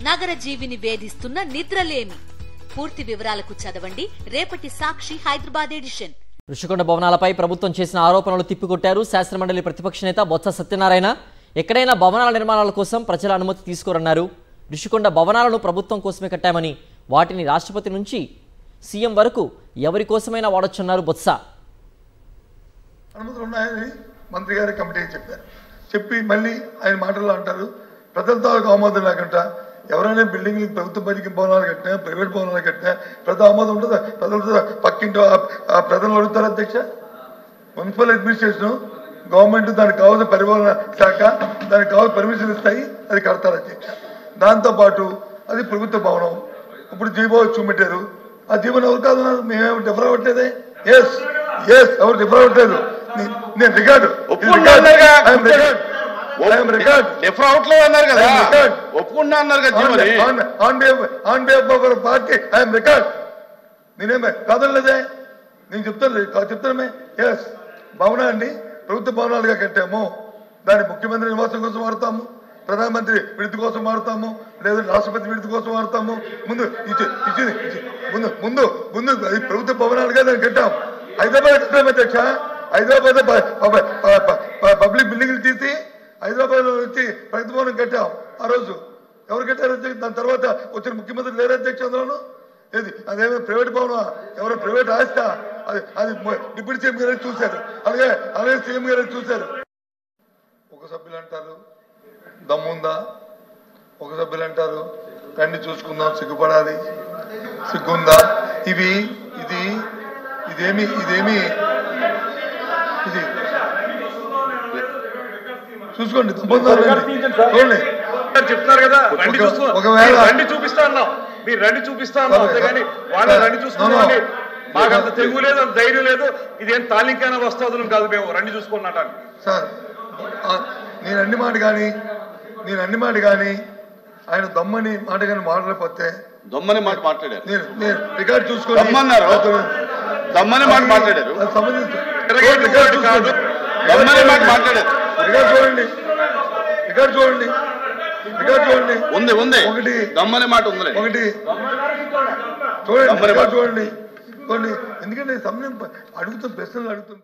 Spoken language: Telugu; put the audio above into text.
నగర జీవిని వేధిస్తున్న నిద్రలేమి. పూర్తి వివరాలకు చదవండి రేపటి సాక్షి హైదరాబాద్ ఎడిషన్. ఋషికొండ భవనాలపై ప్రభుత్వం చేసిన ఆరోపణలు తిప్పికొట్టారు శాసనమండలి ప్రతిపక్ష నేత బొత్స సత్యనారాయణ. ఎక్కడైనా భవనాల నిర్మాణాల కోసం ప్రజల అనుమతి తీసుకోరన్నారు. ఋషికొండ భవనాలను ప్రభుత్వం కోసమే కట్టామని, వాటిని రాష్ట్రపతి నుంచి సీఎం వరకు ఎవరి కోసమైనా వాడొచ్చన్నారు బొత్స. అనుమతులు ఉన్నాయని మంత్రి గారి కమిటీకి చెప్పి మళ్ళీ ఆయన మాటల్లో అంటారు ప్రజలతో ఆమోదం లేకుండా ఎవరైనా బిల్డింగ్లు ప్రభుత్వ బడికి భవనాలు కట్టినా ప్రైవేట్ భవనాలు కట్టినా ప్రజల ఆమోదం ఉంటుందా? ప్రజలతో పక్కింటో ప్రజలు అడుగుతారు అధ్యక్ష. మున్సిపల్ అడ్మినిస్ట్రేషన్ గవర్నమెంట్ దానికి కావాల్సిన పరిపాలన శాఖ దానికి కావాల్సిన పర్మిషన్ ఇస్తాయి, అది కడతారు అధ్యక్ష. దాంతోపాటు అది ప్రభుత్వ భవనం. ఇప్పుడు జీవో చూపెట్టారు, ఆ జీవోని ఎవరు కాదు మేమేమి డిఫర్ అవ్వట్లేదే. ఎస్ ఎవరు డిఫర్ అవ్వట్లేదు. నేను రికార్డు పార్టీ ఐఎమ్ రికార్డ్. నేనేమే కాదనలేదే, నేను చెప్తానమే. ఎస్ భవనాన్ని ప్రభుత్వ భవనాలుగా కట్టాము, దాన్ని ముఖ్యమంత్రి నివాసం కోసం వాడతాము, ప్రధానమంత్రి విడుదల కోసం వాడతాము, లేదా రాష్ట్రపతి విడుదల కోసం వాడతాము. ముందు అది ప్రభుత్వ భవనాలుగా దాన్ని కట్టాం. హైదరాబాద్ కట్టాము అధ్యక్ష. హైదరాబాద్ పబ్లిక్ బిల్డింగ్లు తీసి హైదరాబాద్ లో వచ్చి ప్రగతి భవనం కట్టాం. ఆ రోజు ఎవరు కట్టారు అధ్యక్ష? దాని తర్వాత వచ్చిన ముఖ్యమంత్రి లేరు అధ్యక్ష. అందులోను ఏది అదేమో ప్రైవేట్ భవనం, ఎవరో ప్రైవేట్ ఆస్తా, అది డిప్యూటీ సీఎం గారు చూశారు, అలాగే సీఎం గారు చూశారు. ఒక సభ్యులు అంటారు దమ్ముందా, ఒక సభ్యులు అంటారు రండి చూసుకుందాం, సిగ్గుపడాలి, సిగ్గుందా? ఇదేమి చూసుకోండి. చెప్తున్నారు కదా ఒకవేళ రండి చూపిస్తా అన్నాం, మీరు రండి చూపిస్తా అన్నాం, అంతేగాని వాళ్ళ రండి చూసుకున్నామని మాకు అంత తెగువ లేదు, అంత ధైర్యం లేదు. ఇదేం తాలింకైనా వస్తాదులం కాదు, మేము రండి చూసుకున్నట్టు సార్. నేను అన్ని మాట కానీ ఆయన దమ్మని మాట కానీ మాట్లాడకపోతే దమ్మని మాట మాట్లాడారు. నేను రికార్డు చూసుకొని దమ్మని మాట మాట్లాడారు. రికార్డు చూడండి. ఉంది ఒకటి దమ్మని మాట ఉంది, ఒకటి చూడండి, రికార్డు చూడండి. ఎందుకంటే సమయం అడుగుతాం, ప్రశ్నలు అడుగుతాం.